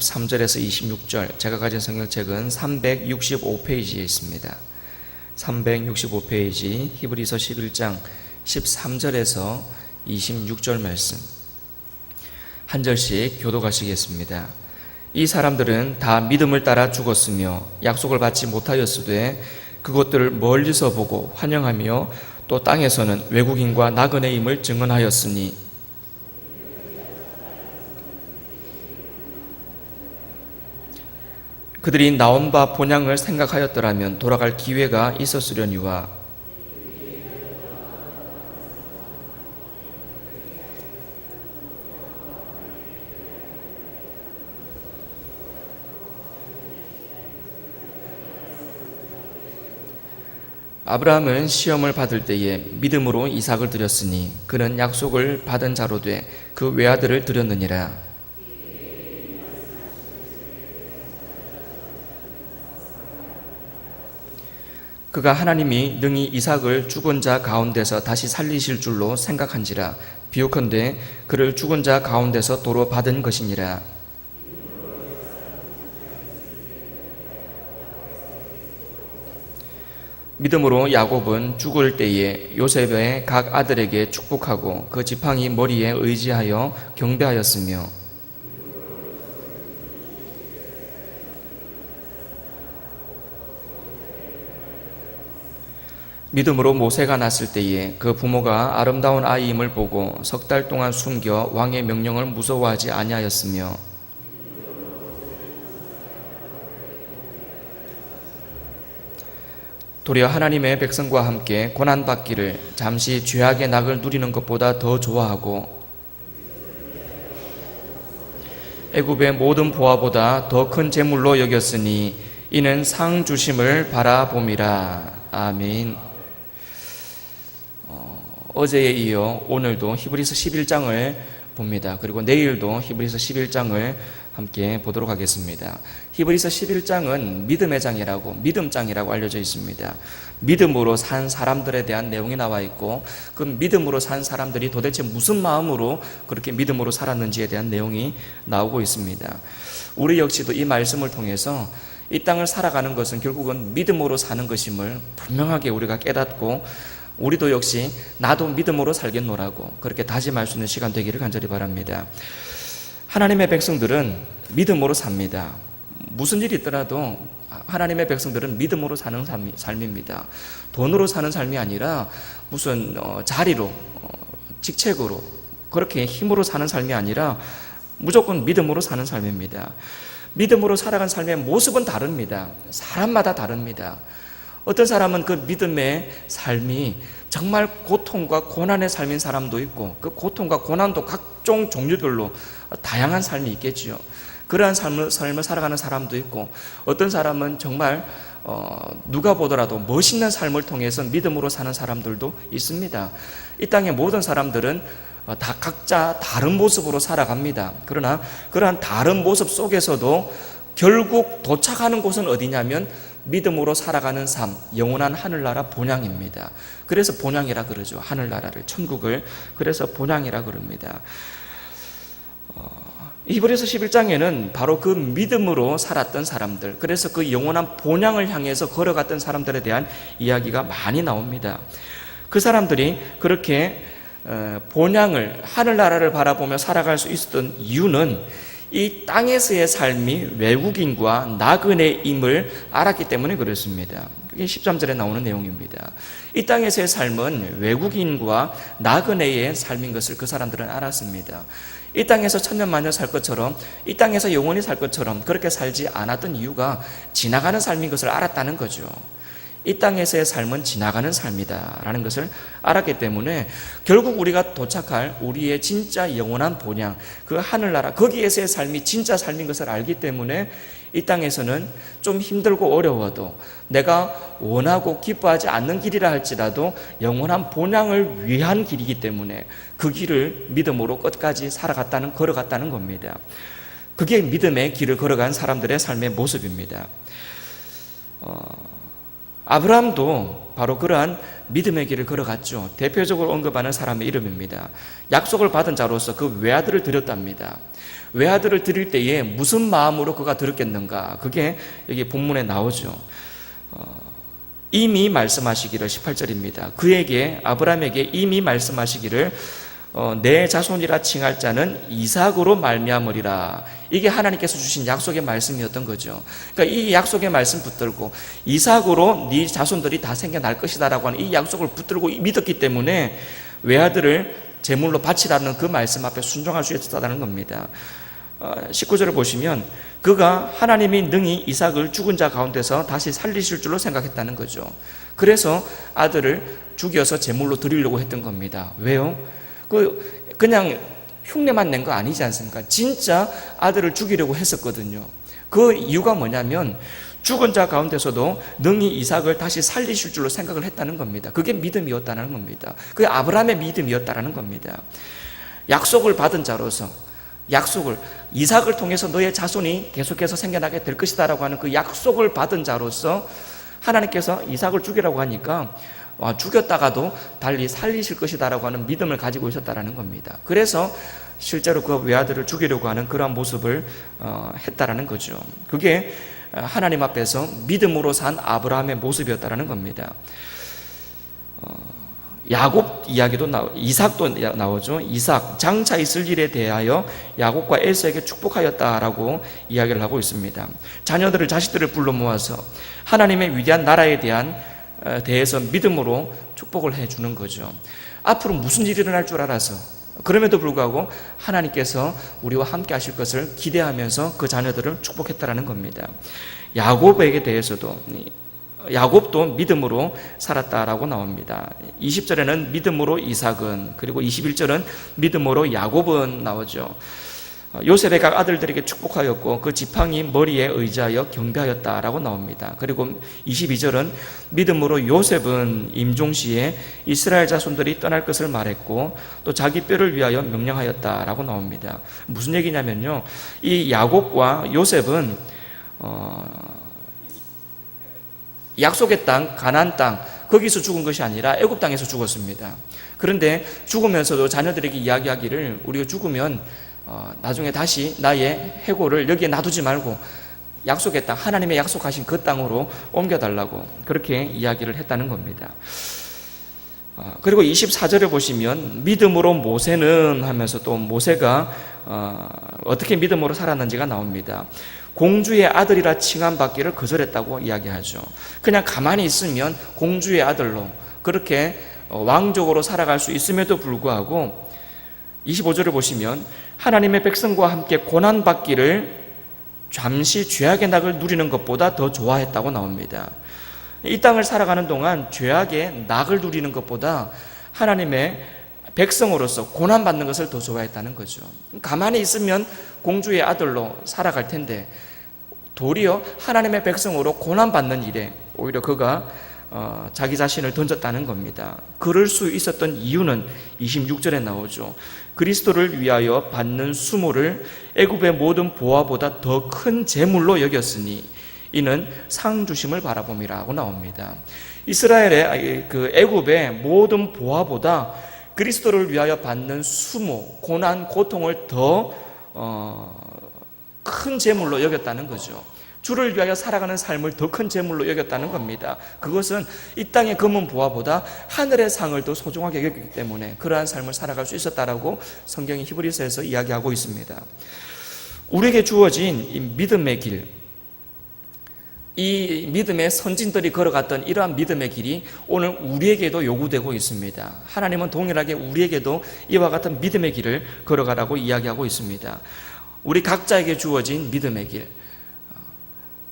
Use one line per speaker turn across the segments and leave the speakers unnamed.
13절에서 26절, 제가 가진 성경책은 365페이지에 있습니다. 365페이지 히브리서 11장 13절에서 26절 말씀 한 절씩 교독하시겠습니다. 이 사람들은 다 믿음을 따라 죽었으며 약속을 받지 못하였으되 그것들을 멀리서 보고 환영하며 또 땅에서는 외국인과 나그네임을 증언하였으니 그들이 나온 바 본향을 생각하였더라면 돌아갈 기회가 있었으려니와 아브라함은 시험을 받을 때에 믿음으로 이삭을 드렸으니 그는 약속을 받은 자로 돼 그 외아들을 드렸느니라. 그가 하나님이 능히 이삭을 죽은 자 가운데서 다시 살리실 줄로 생각한지라. 비옥컨대 그를 죽은 자 가운데서 도로 받은 것이니라. 믿음으로 야곱은 죽을 때에 요셉의 각 아들에게 축복하고 그 지팡이 머리에 의지하여 경배하였으며 믿음으로 모세가 났을 때에 그 부모가 아름다운 아이임을 보고 석 달 동안 숨겨 왕의 명령을 무서워하지 아니하였으며 도리어 하나님의 백성과 함께 고난받기를 잠시 죄악의 낙을 누리는 것보다 더 좋아하고 애굽의 모든 보화보다 더 큰 재물로 여겼으니 이는 상 주심을 바라봄이라. 아멘. 어제에 이어 오늘도 히브리서 11장을 봅니다. 그리고 내일도 히브리서 11장을 함께 보도록 하겠습니다. 히브리서 11장은 믿음의 장이라고, 믿음장이라고 알려져 있습니다. 믿음으로 산 사람들에 대한 내용이 나와 있고 그 믿음으로 산 사람들이 도대체 무슨 마음으로 그렇게 믿음으로 살았는지에 대한 내용이 나오고 있습니다. 우리 역시도 이 말씀을 통해서 이 땅을 살아가는 것은 결국은 믿음으로 사는 것임을 분명하게 우리가 깨닫고 우리도 역시 나도 믿음으로 살겠노라고 그렇게 다짐할 수 있는 시간 되기를 간절히 바랍니다. 하나님의 백성들은 믿음으로 삽니다. 무슨 일이 있더라도 하나님의 백성들은 믿음으로 사는 삶입니다. 돈으로 사는 삶이 아니라 무슨 자리로, 직책으로, 그렇게 힘으로 사는 삶이 아니라 무조건 믿음으로 사는 삶입니다. 믿음으로 살아간 삶의 모습은 다릅니다. 사람마다 다릅니다. 어떤 사람은 그 믿음의 삶이 정말 고통과 고난의 삶인 사람도 있고 그 고통과 고난도 각종 종류별로 다양한 삶이 있겠지요. 그러한 삶을 살아가는 사람도 있고 어떤 사람은 정말 누가 보더라도 멋있는 삶을 통해서 믿음으로 사는 사람들도 있습니다. 이 땅의 모든 사람들은 다 각자 다른 모습으로 살아갑니다. 그러나 그러한 다른 모습 속에서도 결국 도착하는 곳은 어디냐면 믿음으로 살아가는 삶, 영원한 하늘나라 본향입니다. 그래서 본향이라 그러죠. 하늘나라를, 천국을. 그래서 본향이라 그럽니다. 히브리서 11장에는 바로 그 믿음으로 살았던 사람들, 그래서 그 영원한 본향을 향해서 걸어갔던 사람들에 대한 이야기가 많이 나옵니다. 그 사람들이 그렇게 본향을, 하늘나라를 바라보며 살아갈 수 있었던 이유는 이 땅에서의 삶이 외국인과 나그네임을 알았기 때문에 그렇습니다. 그게 13절에 나오는 내용입니다. 이 땅에서의 삶은 외국인과 나그네의 삶인 것을 그 사람들은 알았습니다. 이 땅에서 천년만년 살 것처럼, 이 땅에서 영원히 살 것처럼 그렇게 살지 않았던 이유가 지나가는 삶인 것을 알았다는 거죠. 이 땅에서의 삶은 지나가는 삶이다 라는 것을 알았기 때문에 결국 우리가 도착할 우리의 진짜 영원한 본향, 그 하늘나라, 거기에서의 삶이 진짜 삶인 것을 알기 때문에 이 땅에서는 좀 힘들고 어려워도 내가 원하고 기뻐하지 않는 길이라 할지라도 영원한 본향을 위한 길이기 때문에 그 길을 믿음으로 끝까지 걸어갔다는 겁니다. 그게 믿음의 길을 걸어간 사람들의 삶의 모습입니다. 아브라함도 바로 그러한 믿음의 길을 걸어갔죠. 대표적으로 언급하는 사람의 이름입니다. 약속을 받은 자로서 그 외아들을 드렸답니다. 외아들을 드릴 때에 무슨 마음으로 그가 드렸겠는가? 그게 여기 본문에 나오죠. 이미 말씀하시기를 18절입니다. 그에게 아브라함에게 이미 말씀하시기를 내 자손이라 칭할 자는 이삭으로 말미암으리라. 이게 하나님께서 주신 약속의 말씀이었던 거죠. 그러니까 이 약속의 말씀 붙들고 이삭으로 네 자손들이 다 생겨날 것이다라고 하는 이 약속을 붙들고 믿었기 때문에 외아들을 제물로 바치라는 그 말씀 앞에 순종할 수 있었다는 겁니다. 19절을 보시면 그가 하나님이 능히 이삭을 죽은 자 가운데서 다시 살리실 줄로 생각했다는 거죠. 그래서 아들을 죽여서 제물로 드리려고 했던 겁니다. 왜요? 그냥 흉내만 낸 거 아니지 않습니까? 진짜 아들을 죽이려고 했었거든요. 그 이유가 뭐냐면 죽은 자 가운데서도 능히 이삭을 다시 살리실 줄로 생각을 했다는 겁니다. 그게 믿음이었다는 겁니다. 그게 아브라함의 믿음이었다는 겁니다. 약속을 받은 자로서 이삭을 통해서 너의 자손이 계속해서 생겨나게 될 것이다라고 하는 그 약속을 받은 자로서 하나님께서 이삭을 죽이라고 하니까 죽였다가도 달리 살리실 것이다라고 하는 믿음을 가지고 있었다라는 겁니다. 그래서 실제로 그 외아들을 죽이려고 하는 그러한 모습을 했다라는 거죠. 그게 하나님 앞에서 믿음으로 산 아브라함의 모습이었다라는 겁니다. 야곱 이야기도 이삭도 나오죠. 이삭 장차 있을 일에 대하여 야곱과 에서에게 축복하였다라고 이야기를 하고 있습니다. 자식들을 불러 모아서 하나님의 위대한 나라에 대해서 믿음으로 축복을 해주는 거죠. 앞으로 무슨 일이 일어날 줄 알아서 그럼에도 불구하고 하나님께서 우리와 함께 하실 것을 기대하면서 그 자녀들을 축복했다라는 겁니다. 야곱에게 대해서도 야곱도 믿음으로 살았다라고 나옵니다. 20절에는 믿음으로 이삭은, 그리고 21절은 믿음으로 야곱은 나오죠. 요셉의 각 아들들에게 축복하였고 그 지팡이 머리에 의지하여 경배하였다라고 나옵니다. 그리고 22절은 믿음으로 요셉은 임종시에 이스라엘 자손들이 떠날 것을 말했고 또 자기 뼈를 위하여 명령하였다라고 나옵니다. 무슨 얘기냐면요, 이 야곱과 요셉은 약속의 땅, 가나안 땅, 거기서 죽은 것이 아니라 애굽 땅에서 죽었습니다. 그런데 죽으면서도 자녀들에게 이야기하기를 우리가 죽으면 나중에 다시 나의 해골을 여기에 놔두지 말고 약속의 땅, 하나님의 약속하신 그 땅으로 옮겨달라고 그렇게 이야기를 했다는 겁니다. 그리고 24절에 보시면 믿음으로 모세는 하면서 또 모세가 어떻게 믿음으로 살았는지가 나옵니다. 공주의 아들이라 칭함받기를 거절했다고 이야기하죠. 그냥 가만히 있으면 공주의 아들로 그렇게 왕족으로 살아갈 수 있음에도 불구하고 25절을 보시면 하나님의 백성과 함께 고난받기를 잠시 죄악의 낙을 누리는 것보다 더 좋아했다고 나옵니다. 이 땅을 살아가는 동안 죄악의 낙을 누리는 것보다 하나님의 백성으로서 고난받는 것을 더 좋아했다는 거죠. 가만히 있으면 공주의 아들로 살아갈 텐데 도리어 하나님의 백성으로 고난받는 일에 오히려 그가 자기 자신을 던졌다는 겁니다. 그럴 수 있었던 이유는 26절에 나오죠. 그리스도를 위하여 받는 수모를 애굽의 모든 보화보다 더 큰 재물로 여겼으니 이는 상 주심을 바라봄이라고 나옵니다. 이스라엘의 그 애굽의 모든 보화보다 그리스도를 위하여 받는 수모, 고난, 고통을 더 큰 재물로 여겼다는 거죠. 주를 위하여 살아가는 삶을 더 큰 재물로 여겼다는 겁니다. 그것은 이 땅의 금은 보화보다 하늘의 상을 더 소중하게 여겼기 때문에 그러한 삶을 살아갈 수 있었다라고 성경이 히브리서에서 이야기하고 있습니다. 우리에게 주어진 이 믿음의 길, 이 믿음의 선진들이 걸어갔던 이러한 믿음의 길이 오늘 우리에게도 요구되고 있습니다. 하나님은 동일하게 우리에게도 이와 같은 믿음의 길을 걸어가라고 이야기하고 있습니다. 우리 각자에게 주어진 믿음의 길,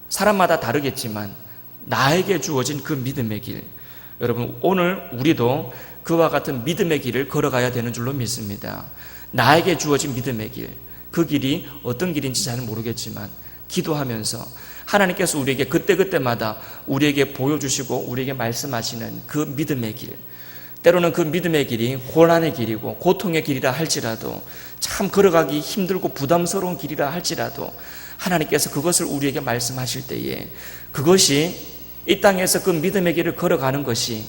사람마다 다르겠지만 나에게 주어진 그 믿음의 길, 여러분 오늘 우리도 그와 같은 믿음의 길을 걸어가야 되는 줄로 믿습니다. 나에게 주어진 믿음의 길, 그 길이 어떤 길인지 잘 모르겠지만 기도하면서 하나님께서 우리에게 그때그때마다 우리에게 보여주시고 우리에게 말씀하시는 그 믿음의 길, 때로는 그 믿음의 길이 고난의 길이고 고통의 길이라 할지라도 참 걸어가기 힘들고 부담스러운 길이라 할지라도 하나님께서 그것을 우리에게 말씀하실 때에 그것이 이 땅에서 그 믿음의 길을 걸어가는 것이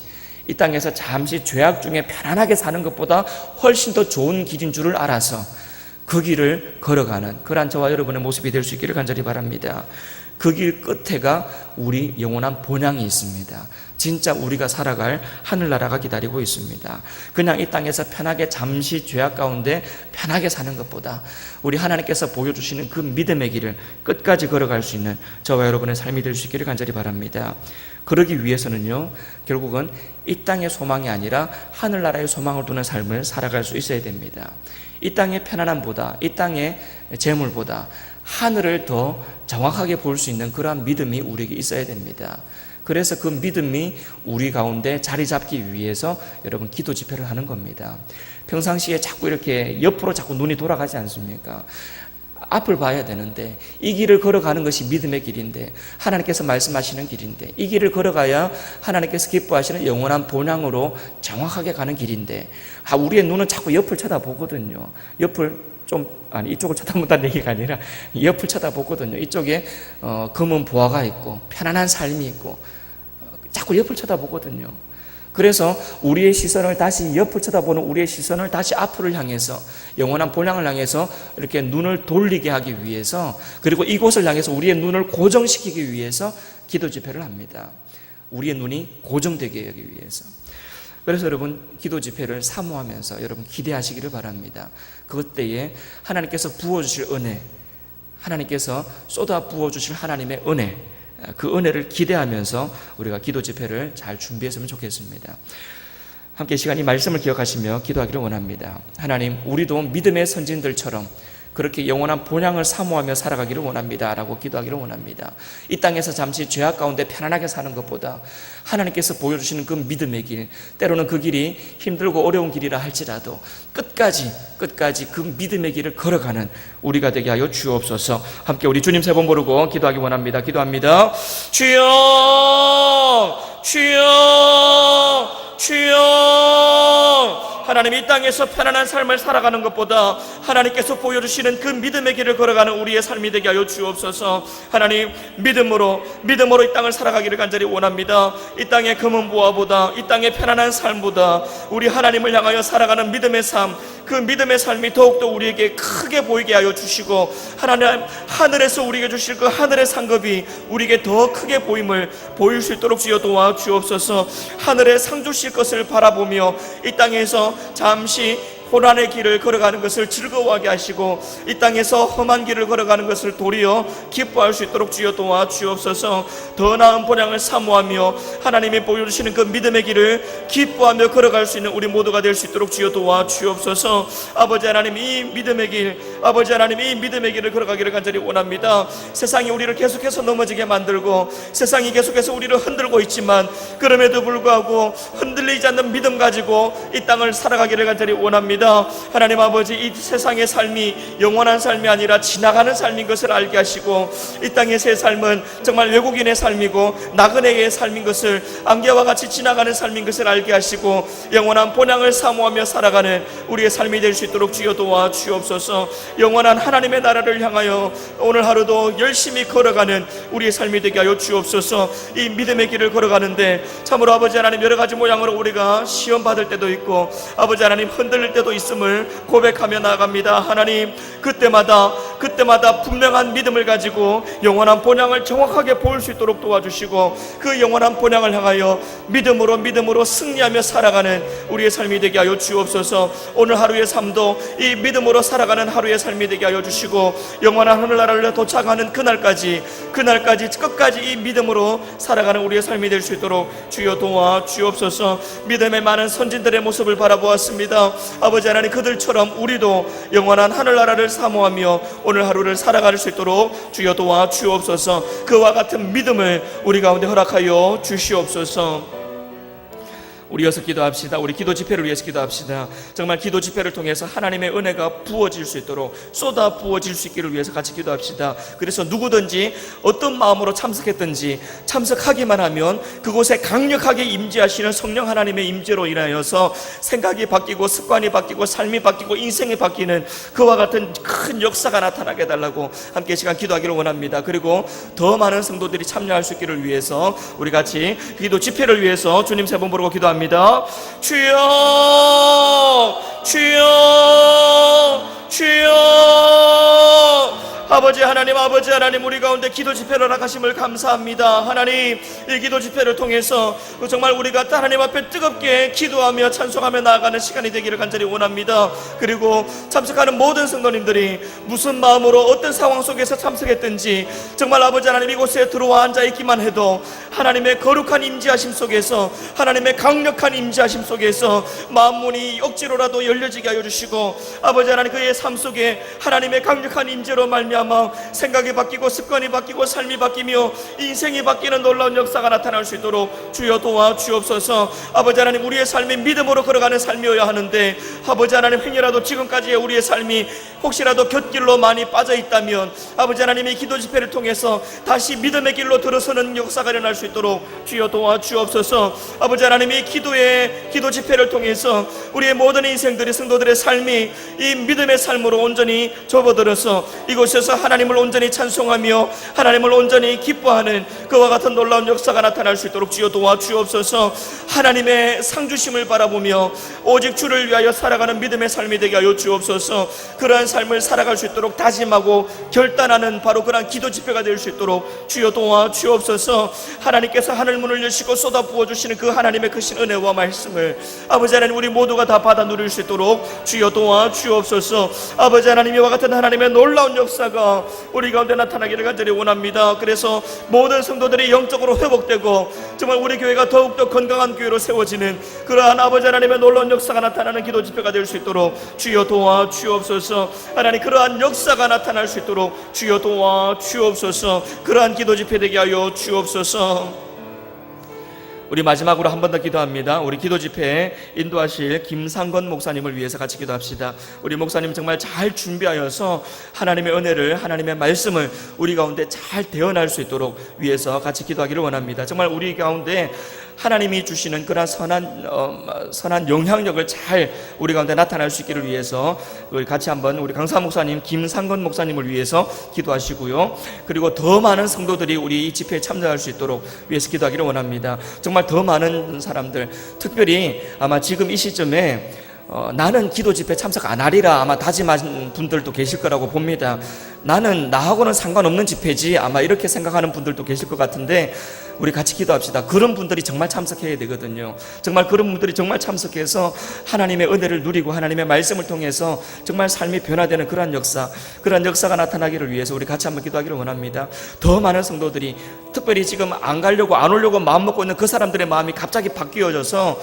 이 땅에서 잠시 죄악 중에 편안하게 사는 것보다 훨씬 더 좋은 길인 줄을 알아서 그 길을 걸어가는 그러한 저와 여러분의 모습이 될 수 있기를 간절히 바랍니다. 그 길 끝에가 우리 영원한 본향이 있습니다. 진짜 우리가 살아갈 하늘나라가 기다리고 있습니다. 그냥 이 땅에서 편하게 잠시 죄악 가운데 편하게 사는 것보다 우리 하나님께서 보여주시는 그 믿음의 길을 끝까지 걸어갈 수 있는 저와 여러분의 삶이 될 수 있기를 간절히 바랍니다. 그러기 위해서는요, 결국은 이 땅의 소망이 아니라 하늘나라의 소망을 두는 삶을 살아갈 수 있어야 됩니다. 이 땅의 편안함보다, 이 땅의 재물보다 하늘을 더 정확하게 볼 수 있는 그러한 믿음이 우리에게 있어야 됩니다. 그래서 그 믿음이 우리 가운데 자리 잡기 위해서 여러분 기도 집회를 하는 겁니다. 평상시에 자꾸 이렇게 옆으로 자꾸 눈이 돌아가지 않습니까? 앞을 봐야 되는데, 이 길을 걸어가는 것이 믿음의 길인데, 하나님께서 말씀하시는 길인데, 이 길을 걸어가야 하나님께서 기뻐하시는 영원한 본향으로 정확하게 가는 길인데, 우리의 눈은 자꾸 옆을 쳐다보거든요. 이쪽을 쳐다본다는 얘기가 아니라 옆을 쳐다보거든요. 이쪽에 검은 보화가 있고 편안한 삶이 있고 자꾸 옆을 쳐다보거든요. 그래서 우리의 시선을 다시 옆을 쳐다보는 우리의 시선을 다시 앞을 향해서 영원한 본향을 향해서 이렇게 눈을 돌리게 하기 위해서, 그리고 이곳을 향해서 우리의 눈을 고정시키기 위해서 기도 집회를 합니다. 우리의 눈이 고정되게 하기 위해서. 그래서 여러분 기도 집회를 사모하면서 여러분 기대하시기를 바랍니다. 그때에 하나님께서 부어주실 은혜, 하나님께서 쏟아 부어주실 하나님의 은혜, 그 은혜를 기대하면서 우리가 기도 집회를 잘 준비했으면 좋겠습니다. 함께 시간이 말씀을 기억하시며 기도하기를 원합니다. 하나님, 우리도 믿음의 선진들처럼 그렇게 영원한 본향을 사모하며 살아가기를 원합니다 라고 기도하기를 원합니다. 이 땅에서 잠시 죄악 가운데 편안하게 사는 것보다 하나님께서 보여주시는 그 믿음의 길, 때로는 그 길이 힘들고 어려운 길이라 할지라도 끝까지 그 믿음의 길을 걸어가는 우리가 되게 하여 주옵소서. 함께 우리 주님 세 번 부르고 기도하기 원합니다. 기도합니다. 주여, 주여, 주여. 하나님, 이 땅에서 편안한 삶을 살아가는 것보다 하나님께서 보여주시는 그 믿음의 길을 걸어가는 우리의 삶이 되게 하여 주옵소서. 하나님, 믿음으로 이 땅을 살아가기를 간절히 원합니다. 이 땅의 금은 보화보다, 이 땅의 편안한 삶보다 우리 하나님을 향하여 살아가는 믿음의 삶, 그 믿음의 삶이 더욱더 우리에게 크게 보이게 하여 주시고, 하나님, 하늘에서 우리에게 주실 그 하늘의 상급이 우리에게 더 크게 보일 수 있도록 주여 도와 주옵소서. 하늘의 상 주실 것을 바라보며 이 땅에서 잠시 고난의 길을 걸어가는 것을 즐거워하게 하시고, 이 땅에서 험한 길을 걸어가는 것을 도리어 기뻐할 수 있도록 주여 도와 주옵소서. 더 나은 본향을 사모하며 하나님이 보여주시는 그 믿음의 길을 기뻐하며 걸어갈 수 있는 우리 모두가 될 수 있도록 주여 도와 주옵소서. 아버지 하나님, 이 믿음의 길을 걸어가기를 간절히 원합니다. 세상이 우리를 계속해서 넘어지게 만들고, 세상이 계속해서 우리를 흔들고 있지만 그럼에도 불구하고 흔들리지 않는 믿음 가지고 이 땅을 살아가기를 간절히 원합니다. 하나님 아버지, 이 세상의 삶이 영원한 삶이 아니라 지나가는 삶인 것을 알게 하시고, 이 땅의 새 삶은 정말 외국인의 삶이고 나그네의 삶인 것을, 안개와 같이 지나가는 삶인 것을 알게 하시고, 영원한 본향을 사모하며 살아가는 우리의 삶이 될 수 있도록 주여 도와 주옵소서. 영원한 하나님의 나라를 향하여 오늘 하루도 열심히 걸어가는 우리의 삶이 되게 하여 주옵소서. 이 믿음의 길을 걸어가는데 참으로 아버지 하나님, 여러 가지 모양으로 우리가 시험 받을 때도 있고 아버지 하나님 흔들릴 때도 있음을 고백하며 나아갑니다. 하나님, 그때마다 분명한 믿음을 가지고 영원한 본향을 정확하게 볼 수 있도록 도와주시고, 그 영원한 본향을 향하여 믿음으로 승리하며 살아가는 우리의 삶이 되게 하여 주옵소서. 오늘 하루의 삶도 이 믿음으로 살아가는 하루의 삶이 되게 하여 주시고, 영원한 하늘나라를 도착하는 그날까지 끝까지 이 믿음으로 살아가는 우리의 삶이 될 수 있도록 주여 도와 주옵소서. 믿음의 많은 선진들의 모습을 바라보았습니다. 아버지 하나님, 그들처럼 우리도 영원한 하늘나라를 사모하며 오늘 하루를 살아갈 수 있도록 주여 도와 주옵소서. 그와 같은 믿음을 우리 가운데 허락하여 주시옵소서. 우리 이어서 기도합시다. 우리 기도 집회를 위해서 기도합시다. 정말 기도 집회를 통해서 하나님의 은혜가 부어질 수 있도록 쏟아 부어질 수 있기를 위해서 같이 기도합시다. 그래서 누구든지 어떤 마음으로 참석했든지 참석하기만 하면 그곳에 강력하게 임재하시는 성령 하나님의 임재로 인하여서 생각이 바뀌고 습관이 바뀌고 삶이 바뀌고 인생이 바뀌는 그와 같은 큰 역사가 나타나게 해달라고 함께 시간 기도하기를 원합니다. 그리고 더 많은 성도들이 참여할 수 있기를 위해서 우리 같이 기도 집회를 위해서 주님 세 번 부르고 기도합니다. 주여 주여 주여. 아버지 하나님, 아버지 하나님, 우리 가운데 기도 집회를 허락하심을 감사합니다. 하나님, 이 기도 집회를 통해서 정말 우리가 하나님 앞에 뜨겁게 기도하며 찬송하며 나아가는 시간이 되기를 간절히 원합니다. 그리고 참석하는 모든 성도님들이 무슨 마음으로 어떤 상황 속에서 참석했든지 정말 아버지 하나님 이곳에 들어와 앉아 있기만 해도 하나님의 거룩한 임재하심 속에서, 하나님의 강력한 임재하심 속에서 마음문이 억지로라도 열려지게 하여 주시고, 아버지 하나님 그의 삶 속에 하나님의 강력한 임재로 말미암아 생각이 바뀌고 습관이 바뀌고 삶이 바뀌며 인생이 바뀌는 놀라운 역사가 나타날 수 있도록 주여 도와 주옵소서. 아버지 하나님, 우리의 삶이 믿음으로 걸어가는 삶이어야 하는데 아버지 하나님, 행여라도 지금까지의 우리의 삶이 혹시라도 곁길로 많이 빠져 있다면 아버지 하나님의 기도 집회를 통해서 다시 믿음의 길로 들어서는 역사가 일어날 수 있도록 주여 도와 주옵소서. 아버지 하나님의 기도 집회를 통해서 우리의 모든 인생들이, 성도들의 삶이 이 믿음의 삶으로 온전히 접어들어서 이곳에서 하나님을 온전히 찬송하며 하나님을 온전히 기뻐하는 그와 같은 놀라운 역사가 나타날 수 있도록 주여 도와 주옵소서. 하나님의 상주심을 바라보며 오직 주를 위하여 살아가는 믿음의 삶이 되게 하여 주옵소서. 그러한 삶을 살아갈 수 있도록 다짐하고 결단하는 바로 그러한 기도 집회가 될 수 있도록 주여 도와 주옵소서. 하나님께서 하늘문을 여시고 쏟아 부어주시는 그 하나님의 크신 은혜와 말씀을 아버지 하나님 우리 모두가 다 받아 누릴 수 있도록 주여 도와 주옵소서. 아버지 하나님, 이와 같은 하나님의 놀라운 역사가 우리 가운데 나타나기를 간절히 원합니다. 그래서 모든 성도들이 영적으로 회복되고 정말 우리 교회가 더욱더 건강한 교회로 세워지는 그러한 아버지 하나님의 놀라운 역사가 나타나는 기도 집회가 될 수 있도록 주여 도와 주옵소서. 하나님, 그러한 역사가 나타날 수 있도록 주여 도와 주옵소서. 그러한 기도 집회 되게 하여 주옵소서. 우리 마지막으로 한 번 더 기도합니다. 우리 기도 집회에 인도하실 김상건 목사님을 위해서 같이 기도합시다. 우리 목사님 정말 잘 준비하여서 하나님의 은혜를, 하나님의 말씀을 우리 가운데 잘 대언할 수 있도록 위해서 같이 기도하기를 원합니다. 정말 우리 가운데 하나님이 주시는 그런 선한 영향력을 잘 우리 가운데 나타날 수 있기를 위해서 우리 같이 한번 우리 강사 목사님, 김상건 목사님을 위해서 기도하시고요. 그리고 더 많은 성도들이 우리 이 집회에 참여할 수 있도록 위해서 기도하기를 원합니다. 정말 더 많은 사람들, 특별히 아마 지금 이 시점에 나는 기도 집회 참석 안 하리라 아마 다짐한 분들도 계실 거라고 봅니다. 나는 나하고는 상관없는 집회지 아마 이렇게 생각하는 분들도 계실 것 같은데 우리 같이 기도합시다. 그런 분들이 정말 참석해야 되거든요. 정말 그런 분들이 정말 참석해서 하나님의 은혜를 누리고 하나님의 말씀을 통해서 정말 삶이 변화되는 그러한 역사가 나타나기를 위해서 우리 같이 한번 기도하기를 원합니다. 더 많은 성도들이, 특별히 지금 안 가려고 안 오려고 마음 먹고 있는 그 사람들의 마음이 갑자기 바뀌어져서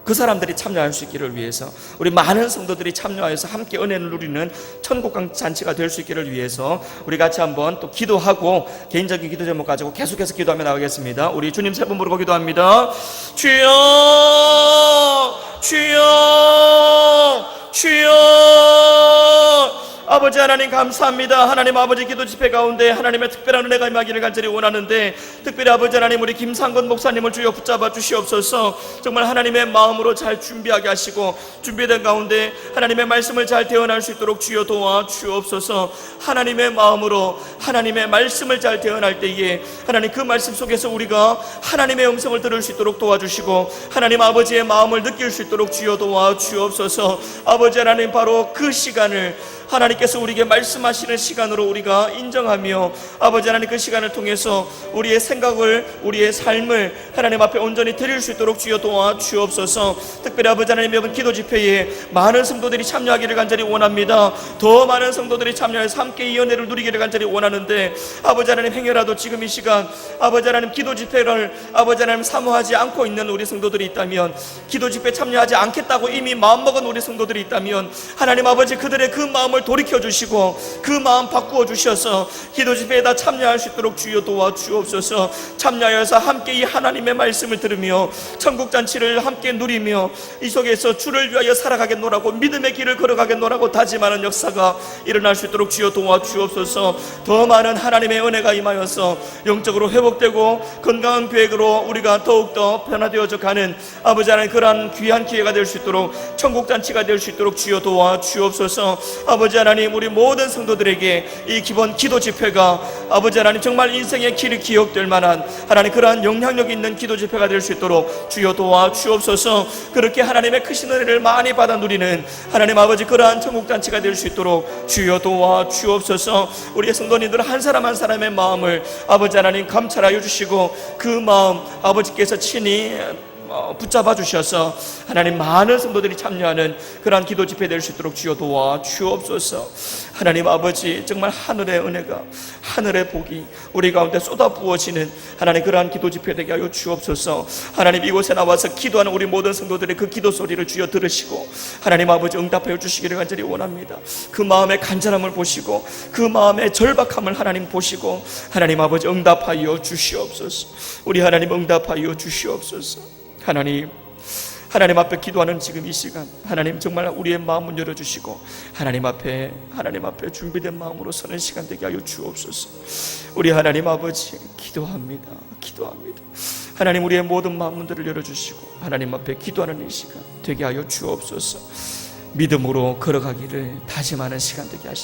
그 사람들이 참여할 수 있기를 위해서, 우리 많은 성도들이 참여하여서 함께 은혜를 누리는 천국강 잔치가 될 수 있기를 위해서 우리 같이 한번 또 기도하고 개인적인 기도 제목 가지고 계속해서 기도하며 나가겠습니다. 우리 주님 세 번 부르고 기도합니다. 주여 주여 주여. 아버지 하나님 감사합니다. 하나님 아버지, 기도 집회 가운데 하나님의 특별한 은혜가 임하기를 간절히 원하는데 특별히 아버지 하나님 우리 김상건 목사님을 주여 붙잡아 주시옵소서. 정말 하나님의 마음으로 잘 준비하게 하시고 준비된 가운데 하나님의 말씀을 잘 대언할 수 있도록 주여 도와 주옵소서. 하나님의 마음으로 하나님의 말씀을 잘 대언할 때에 하나님 그 말씀 속에서 우리가 하나님의 음성을 들을 수 있도록 도와주시고 하나님 아버지의 마음을 느낄 수 있도록 주여 도와 주옵소서. 아버지 하나님, 바로 그 시간을 하나님께서 우리에게 말씀하시는 시간으로 우리가 인정하며 아버지 하나님 그 시간을 통해서 우리의 생각을, 우리의 삶을 하나님 앞에 온전히 드릴 수 있도록 주여 도와 주옵소서. 특별히 아버지 하나님, 이번 기도 집회에 많은 성도들이 참여하기를 간절히 원합니다. 더 많은 성도들이 참여해서 함께 이 은혜를 누리기를 간절히 원하는데 아버지 하나님, 행여라도 지금 이 시간 아버지 하나님 기도 집회를 아버지 하나님 사모하지 않고 있는 우리 성도들이 있다면, 기도 집회 참여하지 않겠다고 이미 마음먹은 우리 성도들이 있다면 하나님 아버지, 그들의 그 마음을 돌이켜 돌이켜 주시고 그 마음 바꾸어 주셔서 기도 집회에다 참여할 수 있도록 주여 도와주옵소서. 참여하여서 함께 이 하나님의 말씀을 들으며 천국 잔치를 함께 누리며 이 속에서 주를 위하여 살아가겠노라고 믿음의 길을 걸어가겠노라고 다짐하는 역사가 일어날 수 있도록 주여 도와주옵소서. 더 많은 하나님의 은혜가 임하여서 영적으로 회복되고 건강한 계획으로 우리가 더욱더 변화되어져 가는 아버지 하나님 그러한 귀한 기회가 될 수 있도록 천국 잔치가 될 수 있도록 주여 도와주옵소서. 아버지 하나님 우리 모든 성도들에게 이 기본 기도 집회가 아버지 하나님 정말 인생의 길이 기억될 만한 하나님 그러한 영향력 있는 기도 집회가 될 수 있도록 주여 도와주옵소서. 그렇게 하나님의 크신 은혜를 많이 받아 누리는 하나님 아버지 그러한 천국 잔치가 될 수 있도록 주여 도와주옵소서. 우리의 성도님들 한 사람 한 사람의 마음을 아버지 하나님 감찰하여 주시고 그 마음 아버지께서 친히 붙잡아 주셔서 하나님 많은 성도들이 참여하는 그러한 기도 집회 될 수 있도록 주여 도와주옵소서. 하나님 아버지 정말 하늘의 은혜가 하늘의 복이 우리 가운데 쏟아 부어지는 하나님 그러한 기도 집회 되게 하여 주옵소서. 하나님 이곳에 나와서 기도하는 우리 모든 성도들의 그 기도 소리를 주여 들으시고 하나님 아버지 응답하여 주시기를 간절히 원합니다. 그 마음의 간절함을 보시고 그 마음의 절박함을 하나님 보시고 하나님 아버지 응답하여 주시옵소서. 우리 하나님 응답하여 주시옵소서. 하나님 앞에 기도하는 지금 이 시간 하나님 정말 우리의 마음을 열어주시고 하나님 앞에 준비된 마음으로 서는 시간 되게 하여 주옵소서. 우리 하나님 아버지 기도합니다. 하나님 우리의 모든 마음문들을 열어주시고 하나님 앞에 기도하는 이 시간 되게 하여 주옵소서. 믿음으로 걸어가기를 다짐하는 시간 되게 하시고